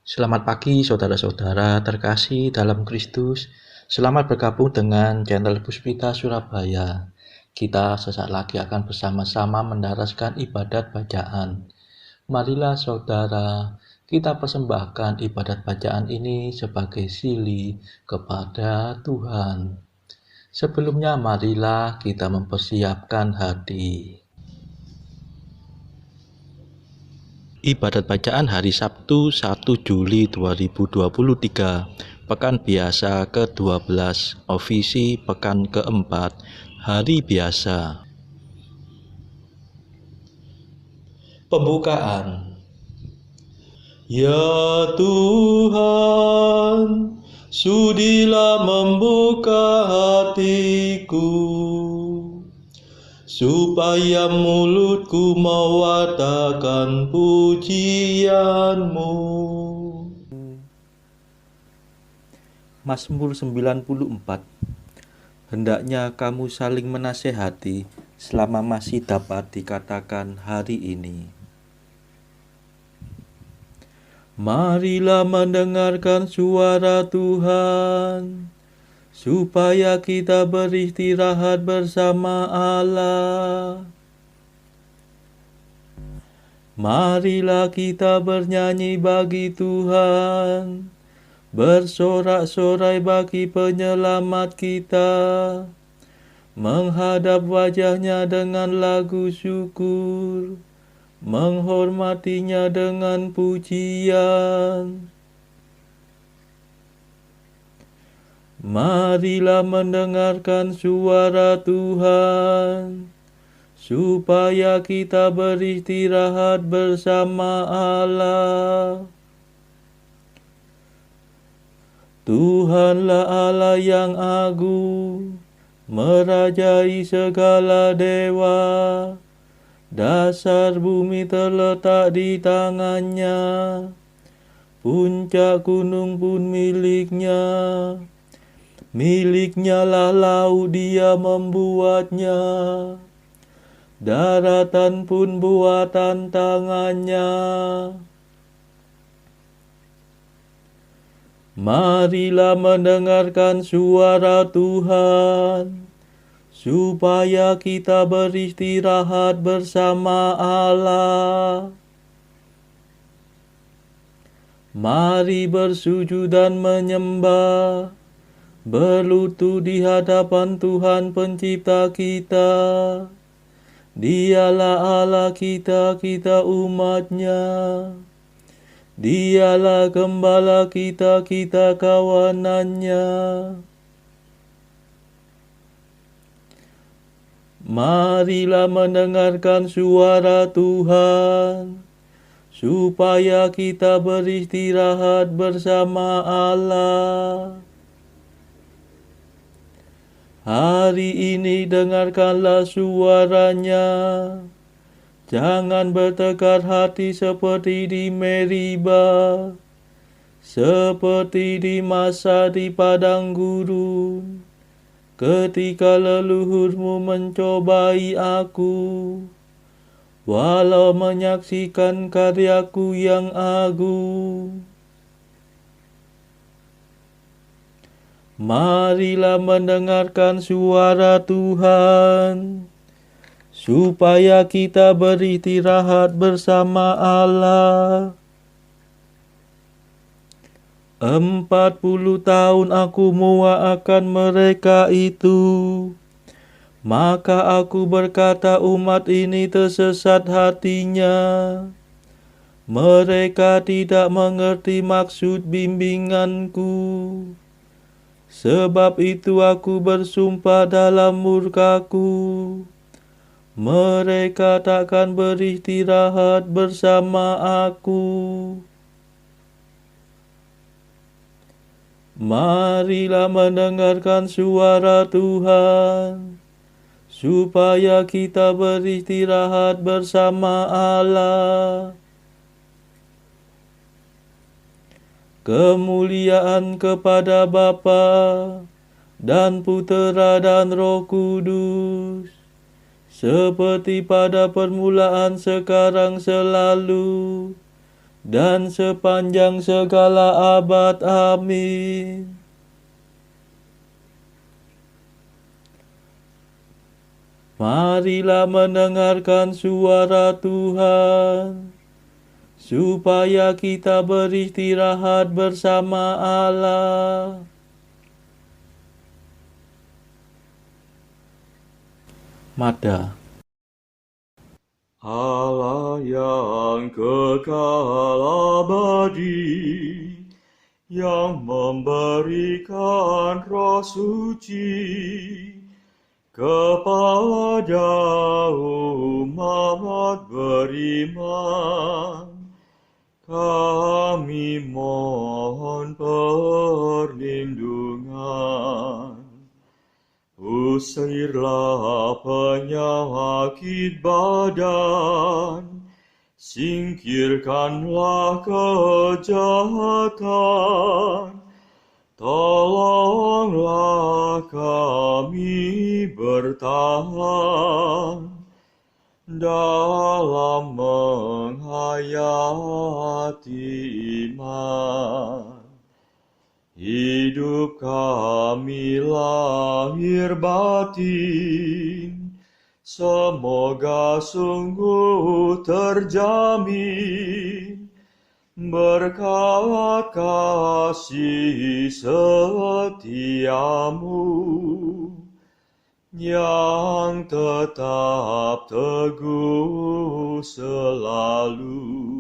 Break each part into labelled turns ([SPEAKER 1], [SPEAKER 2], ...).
[SPEAKER 1] Selamat pagi saudara-saudara terkasih dalam Kristus. Selamat bergabung dengan channel Puspita Surabaya. Kita sesaat lagi akan bersama-sama mendaraskan ibadat bacaan. Marilah saudara, kita persembahkan ibadat bacaan ini sebagai sili kepada Tuhan. Sebelumnya marilah kita mempersiapkan hati. Ibadat bacaan hari Sabtu 1 Juli 2023, Pekan Biasa ke-12, Ofisi Pekan ke-4, Hari Biasa. Pembukaan. Ya Tuhan, sudilah membuka hatiku, supaya mulutku mewartakan pujian-Mu. Mazmur 94. Hendaknya kamu saling menasehati selama masih dapat dikatakan hari ini. Marilah mendengarkan suara Tuhan, supaya kita beristirahat bersama Allah. Marilah kita bernyanyi bagi Tuhan, bersorak-sorai bagi penyelamat kita, menghadap wajah-Nya dengan lagu syukur, menghormatinya dengan pujian. Marilah mendengarkan suara Tuhan, supaya kita beristirahat bersama Allah. Tuhanlah Allah yang agung, merajai segala dewa. Dasar bumi terletak di tangan-Nya, puncak gunung pun milik-Nya. Milik-Nya lah laut, Dia membuatnya, daratan pun buatan tangan-Nya. Marilah mendengarkan suara Tuhan, supaya kita beristirahat bersama Allah. Mari bersujud dan menyembah, berlutut di hadapan Tuhan Pencipta kita. Dialah Allah kita, kita umat-Nya. Dialah Gembala kita, kita kawanan-Nya. Marilah mendengarkan suara Tuhan, supaya kita beristirahat bersama Allah. Hari ini dengarkanlah suara-Nya. Jangan bertekad hati seperti di Meriba, seperti di masa di padang gurun, ketika leluhurmu mencobai aku, walau menyaksikan karyaku yang agung. Marilah mendengarkan suara Tuhan, supaya kita beristirahat bersama Allah. 40 tahun aku muak akan mereka itu, maka aku berkata umat ini tersesat hatinya. Mereka tidak mengerti maksud bimbinganku. Sebab itu aku bersumpah dalam murkaku, mereka takkan beristirahat bersama aku. Marilah mendengarkan suara Tuhan, supaya kita beristirahat bersama Allah. Kemuliaan kepada Bapa dan Putera dan Roh Kudus, seperti pada permulaan, sekarang, selalu, dan sepanjang segala abad. Amin. Marilah mendengarkan suara Tuhan, supaya kita beristirahat bersama Allah. Mada.
[SPEAKER 2] Allah yang kekal abadi, yang memberikan Roh Suci kepada umat beriman, kami mohon perlindungan. Usirlah penyakit badan, singkirkanlah kejahatan, tolonglah kami bertahan dalam menghayati iman. Hidup kami lahir batin, semoga sungguh terjamin berkat kasih setiamu yang tetap teguh selalu.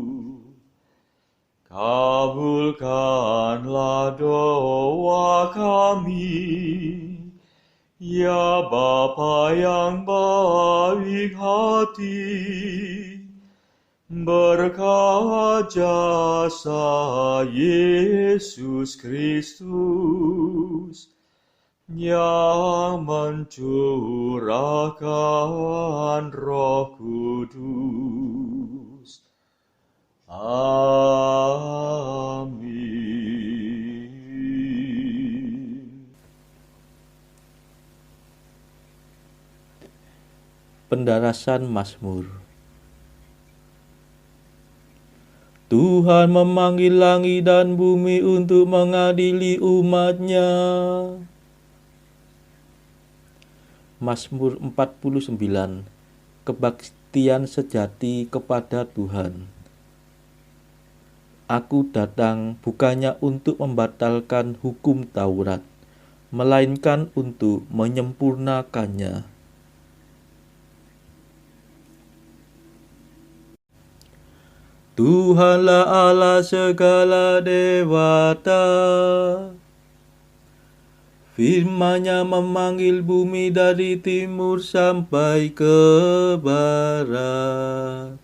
[SPEAKER 2] Kabulkanlah doa kami, ya Bapa yang baik hati, berkat jasa Yesus Kristus yang mencurahkan Roh Kudus. Amin.
[SPEAKER 1] Pendarasan Mazmur. Tuhan memanggil langit dan bumi untuk mengadili umat-Nya. Mazmur 49. Kebaktian sejati kepada Tuhan. Aku datang bukannya untuk membatalkan hukum Taurat, melainkan untuk menyempurnakannya. Tuhanlah Allah segala dewata, firman-Nya memanggil bumi dari timur sampai ke barat.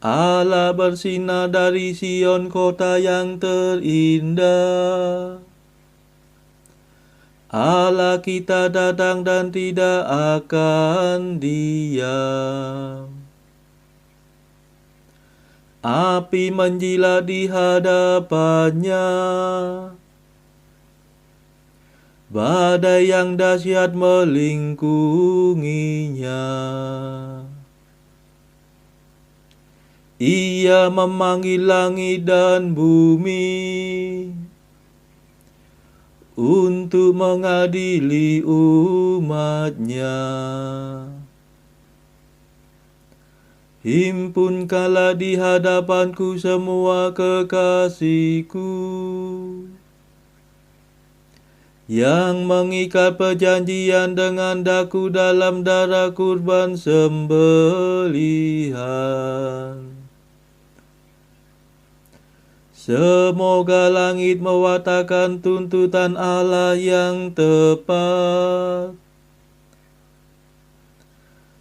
[SPEAKER 1] Allah bersinar dari Sion, kota yang terindah. Allah kita datang dan tidak akan diam. Api menjilat di hadapan-Nya, badai yang dahsyat melingkunginya. Ia memanggil langit dan bumi untuk mengadili umat-Nya. Himpunkanlah di hadapanku semua kekasihku, yang mengikat perjanjian dengan daku dalam darah kurban sembelihan. Semoga langit mewartakan tuntutan Allah yang tepat,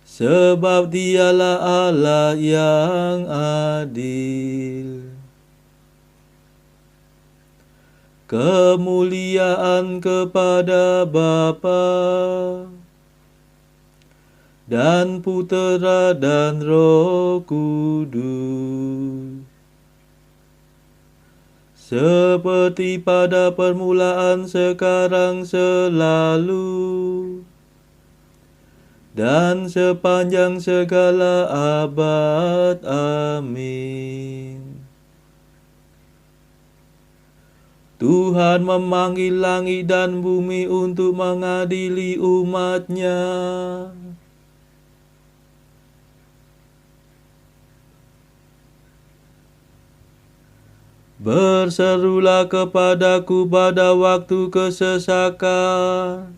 [SPEAKER 1] sebab Dialah Allah yang adil. Kemuliaan kepada Bapa dan Putera dan Roh Kudus, seperti pada permulaan, sekarang, selalu,
[SPEAKER 2] dan sepanjang segala abad. Amin. Tuhan memanggil langit dan bumi untuk mengadili umat-Nya. Berserulah kepadaku pada waktu kesesakan.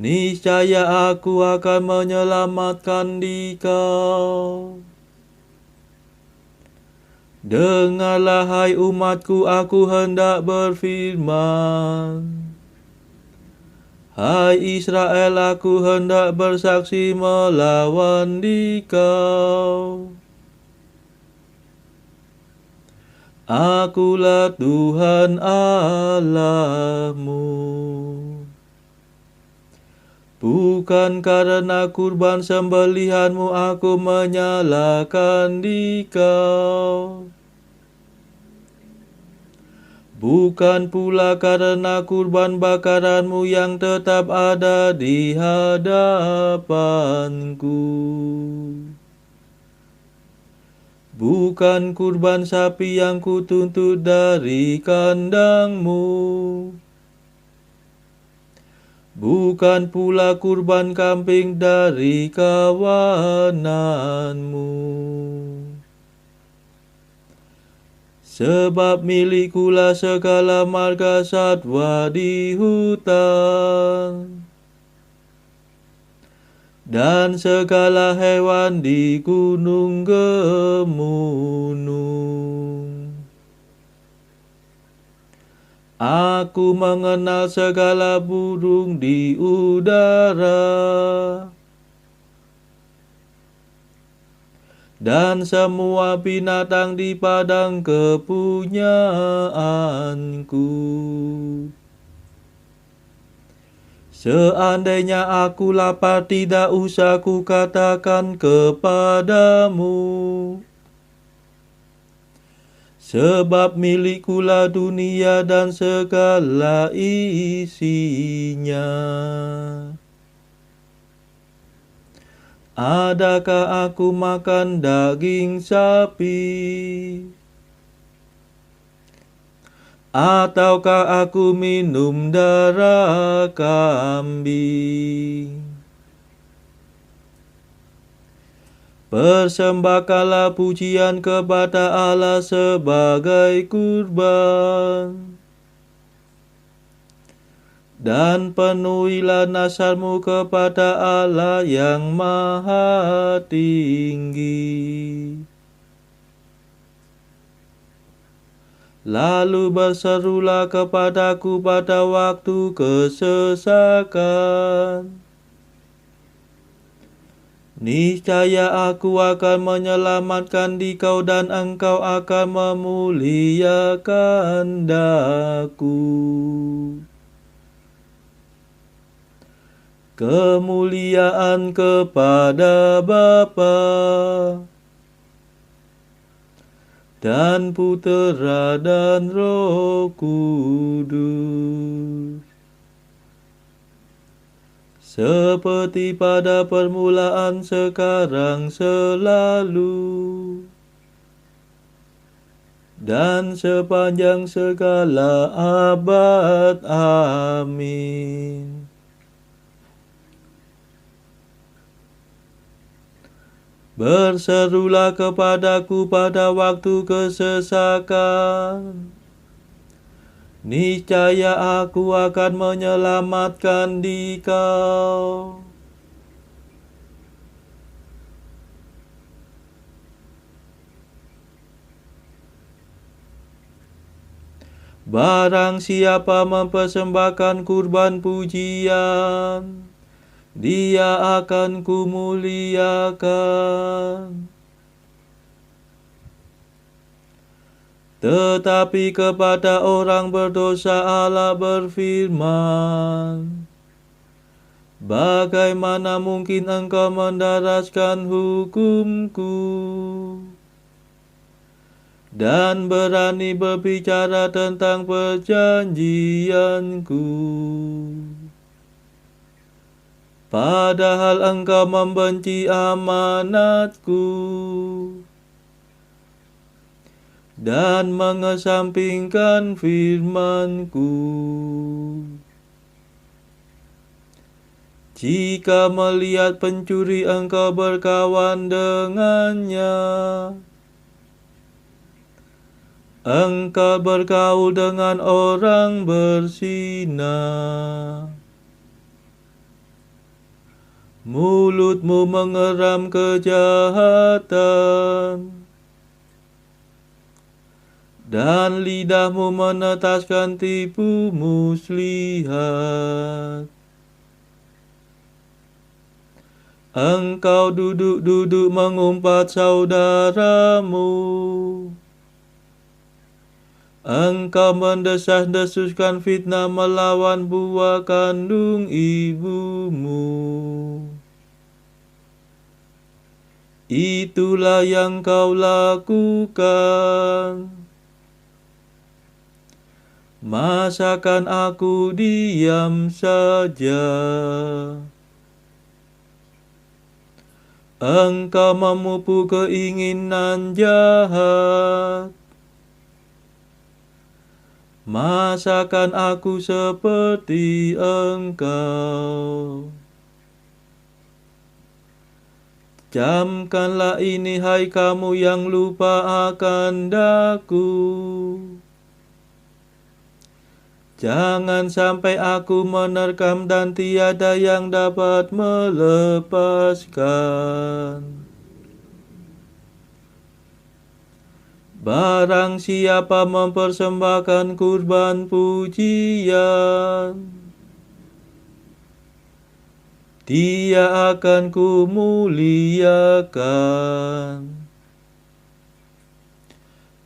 [SPEAKER 2] Niscaya aku akan menyelamatkan dikau. Dengarlah hai umatku, aku hendak berfirman. Hai Israel, aku hendak bersaksi melawan dikau. Akulah Tuhan Allahmu. Bukan karena kurban sembelihanmu aku menyalahkan dikau. Bukan pula karena kurban bakaranmu yang tetap ada di hadapanku. Bukan kurban sapi yang kutuntut dari kandangmu. Bukan pula kurban kambing dari kawananmu. Sebab milikulah segala marga satwa di hutan, dan segala hewan di gunung gemunung. Aku mengenal segala burung di udara, dan semua binatang di padang kepunyaanku. Seandainya aku lapar, tidak usah kukatakan kepadamu, sebab milikulah dunia dan segala isinya. Adakah aku makan daging sapi? Ataukah aku minum darah kambing? Persembahkanlah pujian kepada Allah sebagai kurban, dan penuhilah nazarmu kepada Allah yang Maha Tinggi. Lalu berserulah kepadaku pada waktu kesesakan. Niscaya aku akan menyelamatkan dikau, dan engkau akan memuliakan daku. Kemuliaan kepada Bapa dan Putera dan Roh Kudus, seperti pada permulaan, sekarang, selalu, dan sepanjang segala abad. Amin. Berserulah kepadaku pada waktu kesesakan. Niscaya aku akan menyelamatkan dikau. Barang siapa mempersembahkan kurban pujian, dia akan kumuliakan. Tetapi kepada orang berdosa Allah berfirman, bagaimana mungkin engkau mendaraskan hukumku dan berani berbicara tentang perjanjianku? padahal engkau membenci amanatku dan mengesampingkan firman-Ku. Jika melihat pencuri engkau berkawan dengannya, engkau bergaul dengan orang berzina. Mulutmu mengeram kejahatan, dan lidahmu menetaskan tipu muslihat. Engkau duduk-duduk mengumpat saudaramu. Engkau mendesas-desuskan fitnah melawan buah kandung ibumu. Itulah yang kau lakukan. Masakan aku diam saja? Engkau memupuk keinginan jahat. Masakan aku seperti engkau? Camkanlah ini, hai kamu yang lupa akan daku. Jangan sampai aku menerkam dan tiada yang dapat melepaskan. Barang siapa mempersembahkan kurban pujian, dia akan kumuliakan.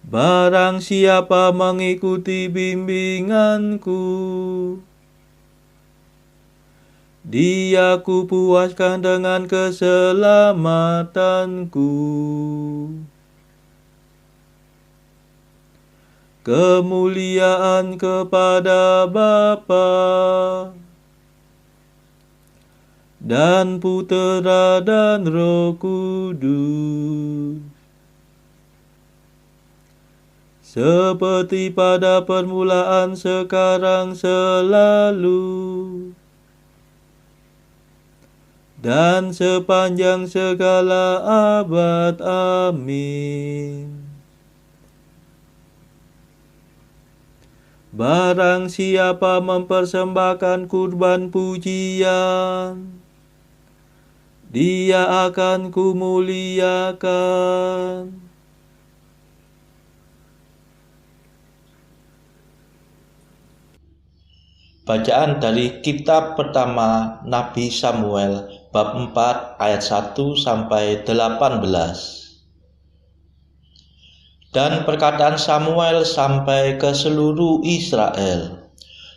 [SPEAKER 2] Barang siapa mengikuti bimbinganku, dia kupuaskan dengan keselamatanku. Kemuliaan kepada Bapa dan Putera dan Roh Kudus, seperti pada permulaan, sekarang, selalu, dan sepanjang segala abad. Amin. Barang siapa mempersembahkan kurban pujian, dia akan kumuliakan.
[SPEAKER 1] Bacaan dari kitab pertama Nabi Samuel bab 4 ayat 1 sampai 18. Dan perkataan Samuel sampai ke seluruh Israel.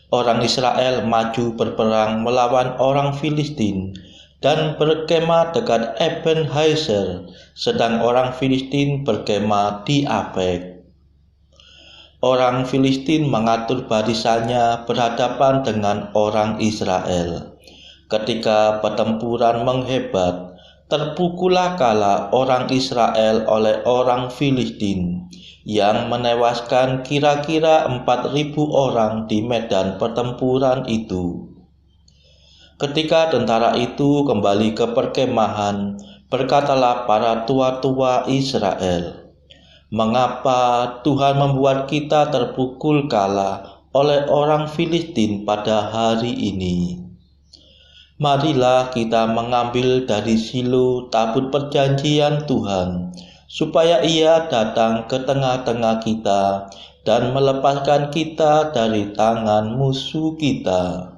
[SPEAKER 1] Orang Israel maju berperang melawan orang Filistin dan berkemah dekat Ebenezer, sedang orang Filistin berkemah di Afek. Orang Filistin mengatur barisannya berhadapan dengan orang Israel. Ketika pertempuran menghebat, terpukullah kala orang Israel oleh orang Filistin, yang menewaskan kira-kira 4.000 orang di medan pertempuran itu. Ketika tentara itu kembali ke perkemahan, berkatalah para tua-tua Israel, "Mengapa Tuhan membuat kita terpukul kalah oleh orang Filistin pada hari ini? Marilah kita mengambil dari Shilo tabut perjanjian Tuhan, supaya Ia datang ke tengah-tengah kita dan melepaskan kita dari tangan musuh kita."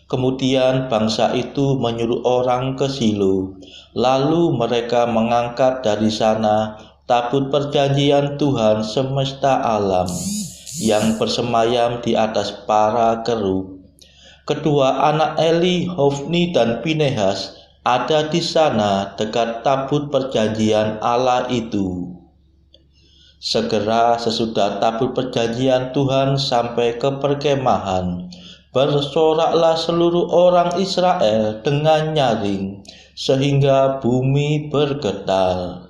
[SPEAKER 1] Kemudian bangsa itu menyuruh orang ke Shilo, lalu mereka mengangkat dari sana tabut perjanjian Tuhan semesta alam, yang bersemayam di atas para kerub. Kedua anak Eli, Hofni dan Pinehas, ada di sana dekat tabut perjanjian Allah itu. Segera sesudah tabut perjanjian Tuhan sampai ke perkemahan, Bersoraklah seluruh orang Israel dengan nyaring, sehingga bumi bergetar.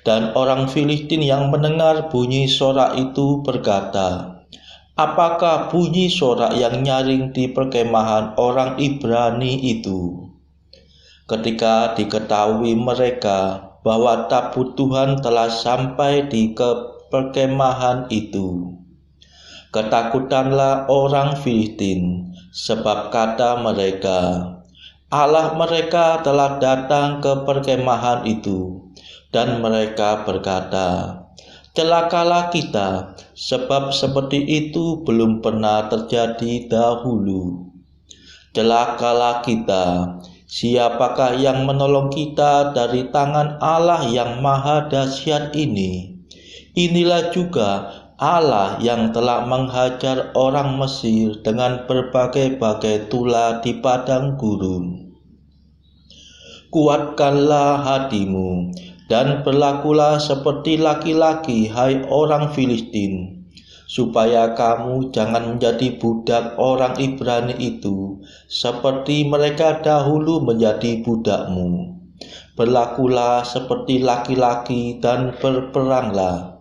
[SPEAKER 1] Dan orang Filistin yang mendengar bunyi sorak itu berkata, "Apakah bunyi sorak yang nyaring di perkemahan orang Ibrani itu?" Ketika diketahui mereka bahwa tabut Tuhan telah sampai di perkemahan itu, ketakutanlah orang Filistin, sebab kata mereka, Allah mereka telah datang ke perkemahan itu. Dan mereka berkata, celakalah kita, sebab seperti itu belum pernah terjadi dahulu. Celakalah kita, siapakah yang menolong kita dari tangan Allah yang maha dahsyat ini? Inilah juga Allah yang telah menghajar orang Mesir dengan berbagai-bagai tulah di padang gurun. Kuatkanlah hatimu dan berlakulah seperti laki-laki, hai orang Filistin, supaya kamu jangan menjadi budak orang Ibrani itu, seperti mereka dahulu menjadi budakmu. Berlakulah seperti laki-laki dan berperanglah.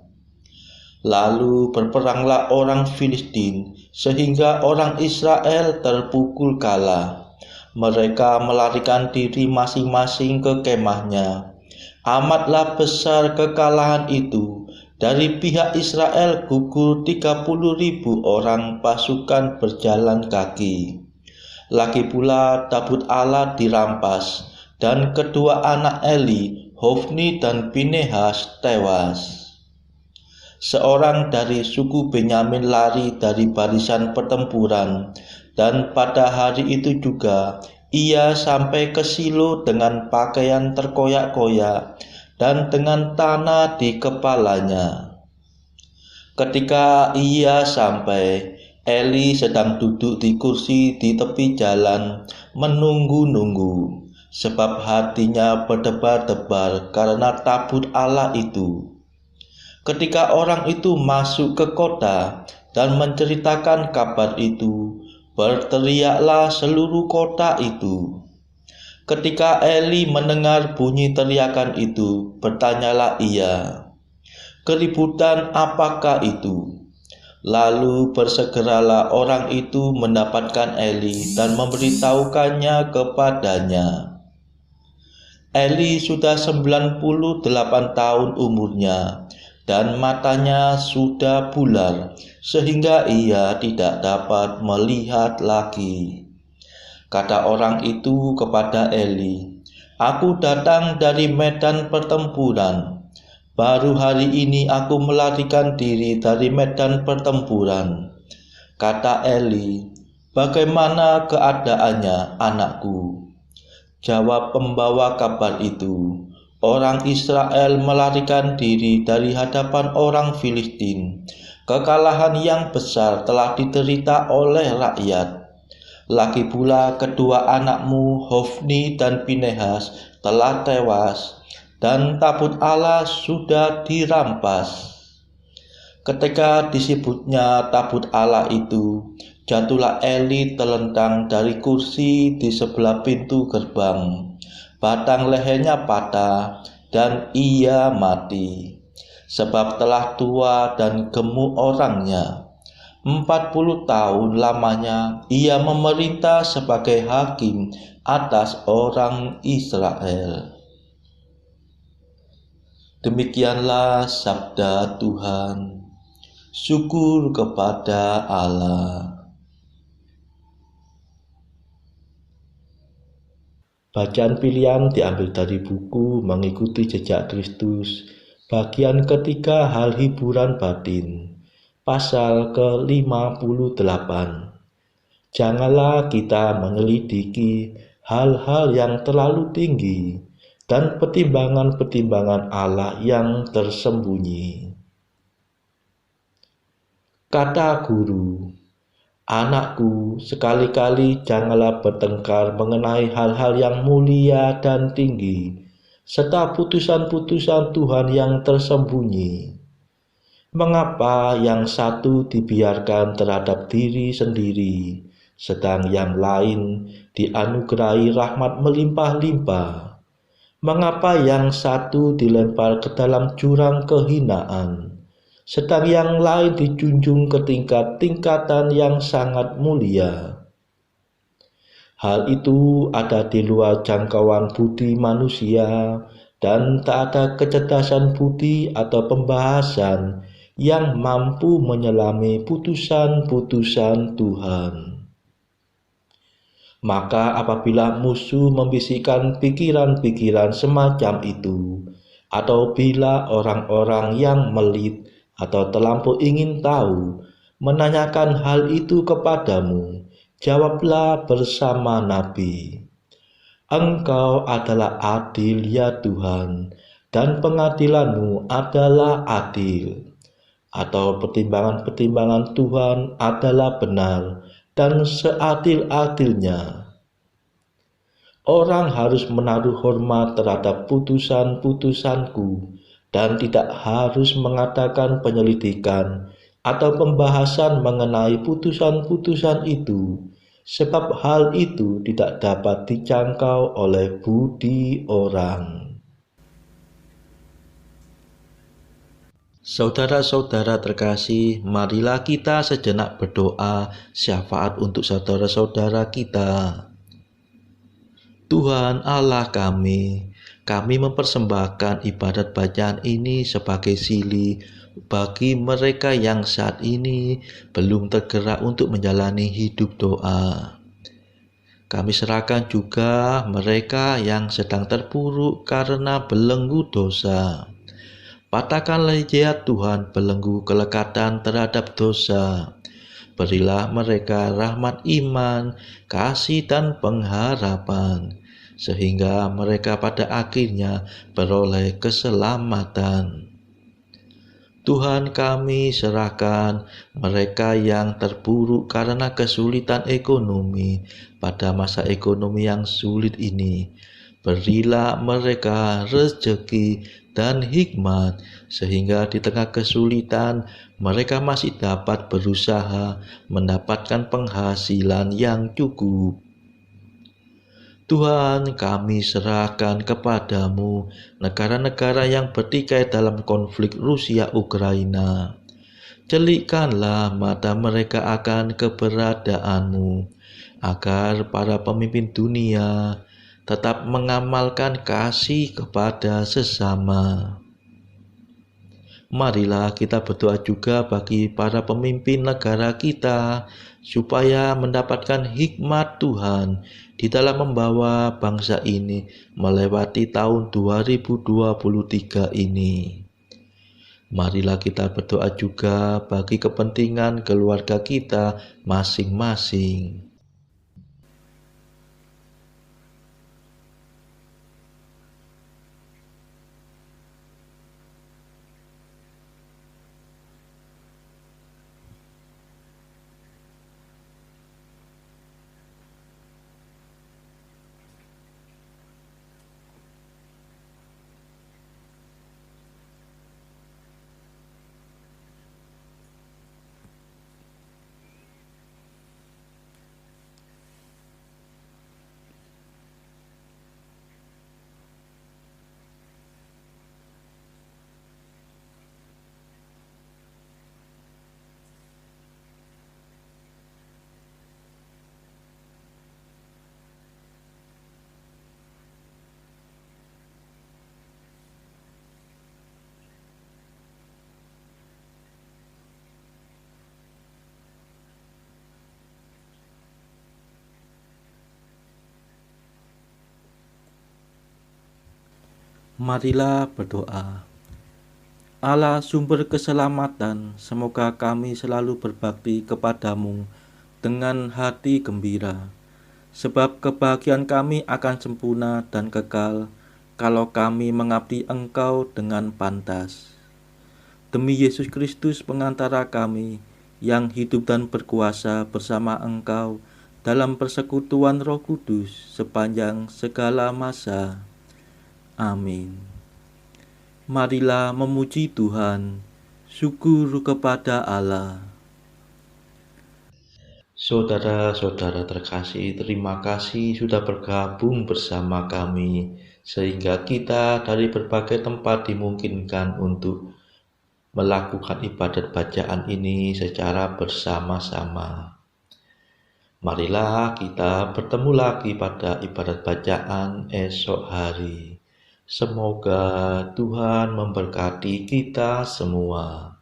[SPEAKER 1] Lalu berperanglah orang Filistin, sehingga orang Israel terpukul kalah. Mereka melarikan diri masing-masing ke kemahnya. Amatlah besar kekalahan itu. Dari pihak Israel gugur 30.000 orang pasukan berjalan kaki. Lagi pula tabut Allah dirampas, dan kedua anak Eli, Hofni dan Pinehas, tewas. Seorang dari suku Benyamin lari dari barisan pertempuran, dan pada hari itu juga ia sampai ke Silo dengan pakaian terkoyak-koyak dan dengan tanah di kepalanya. Ketika ia sampai, Eli sedang duduk di kursi di tepi jalan menunggu-nunggu, sebab hatinya berdebar-debar karena tabut Allah itu. Ketika orang itu masuk ke kota dan menceritakan kabar itu, berteriaklah seluruh kota itu. Ketika Eli mendengar bunyi teriakan itu, bertanyalah ia, keributan apakah itu? Lalu bersegeralah orang itu mendapatkan Eli dan memberitahukannya kepadanya. Eli sudah 98 tahun umurnya, dan matanya sudah bular, sehingga ia tidak dapat melihat lagi. Kata orang itu kepada Eli, "Aku datang dari medan pertempuran. Baru hari ini aku melarikan diri dari medan pertempuran." Kata Eli, "Bagaimana keadaannya, anakku?" Jawab pembawa kabar itu, "Orang Israel melarikan diri dari hadapan orang Filistin. Kekalahan yang besar telah diderita oleh rakyat. Lagi pula kedua anakmu Hofni dan Pinehas telah tewas, dan tabut Allah sudah dirampas." Ketika disebutnya tabut Allah itu, jatuhlah Eli terlentang dari kursi di sebelah pintu gerbang. Batang lehernya patah dan ia mati, sebab telah tua dan gemuk orangnya. 40 tahun lamanya ia memerintah sebagai hakim atas orang Israel. Demikianlah sabda Tuhan. Syukur kepada Allah. Bacaan pilihan diambil dari buku Mengikuti Jejak Kristus, bagian ketiga, hal hiburan batin, pasal ke-58. Janganlah kita menyelidiki hal-hal yang terlalu tinggi dan pertimbangan-pertimbangan Allah yang tersembunyi. Kata guru, "Anakku, sekali-kali janganlah bertengkar mengenai hal-hal yang mulia dan tinggi, serta putusan-putusan Tuhan yang tersembunyi. Mengapa yang satu dibiarkan terhadap diri sendiri, sedang yang lain dianugerahi rahmat melimpah-limpah. Mengapa yang satu dilempar ke dalam jurang kehinaan, sedang yang lain dijunjung ke tingkatan yang sangat mulia? Hal itu ada di luar jangkauan budi manusia, dan tak ada kecerdasan budi atau pembahasan yang mampu menyelami putusan-putusan Tuhan. Maka apabila musuh membisikkan pikiran-pikiran semacam itu, atau bila orang-orang yang melit atau terlampau ingin tahu menanyakan hal itu kepadamu, jawablah bersama Nabi, "Engkau adalah adil ya Tuhan, dan pengadilanmu adalah adil." Atau pertimbangan-pertimbangan Tuhan adalah benar dan seadil-adilnya. Orang harus menaruh hormat terhadap putusan-putusanku dan tidak harus mengadakan penyelidikan atau pembahasan mengenai putusan-putusan itu, sebab hal itu tidak dapat dijangkau oleh budi orang. Saudara-saudara terkasih, marilah kita sejenak berdoa syafaat untuk saudara-saudara kita. Tuhan Allah kami mempersembahkan ibadat bacaan ini sebagai sili bagi mereka yang saat ini belum tergerak untuk menjalani hidup doa. Kami serahkan juga mereka yang sedang terpuruk karena belenggu dosa. Patahkanlah ya Tuhan belenggu kelekatan terhadap dosa. Berilah mereka rahmat iman, kasih dan pengharapan, sehingga mereka pada akhirnya beroleh keselamatan. Tuhan, kami serahkan mereka yang terpuruk karena kesulitan ekonomi pada masa ekonomi yang sulit ini. Berilah mereka rezeki dan hikmat, sehingga di tengah kesulitan mereka masih dapat berusaha mendapatkan penghasilan yang cukup. Tuhan, kami serahkan kepadamu negara-negara yang bertikai dalam konflik Rusia-Ukraina. Celikkanlah mata mereka akan keberadaanmu, agar para pemimpin dunia tetap mengamalkan kasih kepada sesama. Marilah kita berdoa juga bagi para pemimpin negara kita, supaya mendapatkan hikmat Tuhan di dalam membawa bangsa ini melewati tahun 2023 ini. Marilah kita berdoa juga bagi kepentingan keluarga kita masing-masing. Marilah berdoa. Allah sumber keselamatan, semoga kami selalu berbakti kepadamu dengan hati gembira, sebab kebahagiaan kami akan sempurna dan kekal kalau kami mengabdi Engkau dengan pantas. Demi Yesus Kristus pengantara kami, yang hidup dan berkuasa bersama Engkau dalam persekutuan Roh Kudus sepanjang segala masa. Amin. Marilah memuji Tuhan. Syukur kepada Allah. Saudara-saudara terkasih, terima kasih sudah bergabung bersama kami, sehingga kita dari berbagai tempat dimungkinkan untuk melakukan ibadat bacaan ini secara bersama-sama. Marilah kita bertemu lagi pada ibadat bacaan esok hari. Semoga Tuhan memberkati kita semua.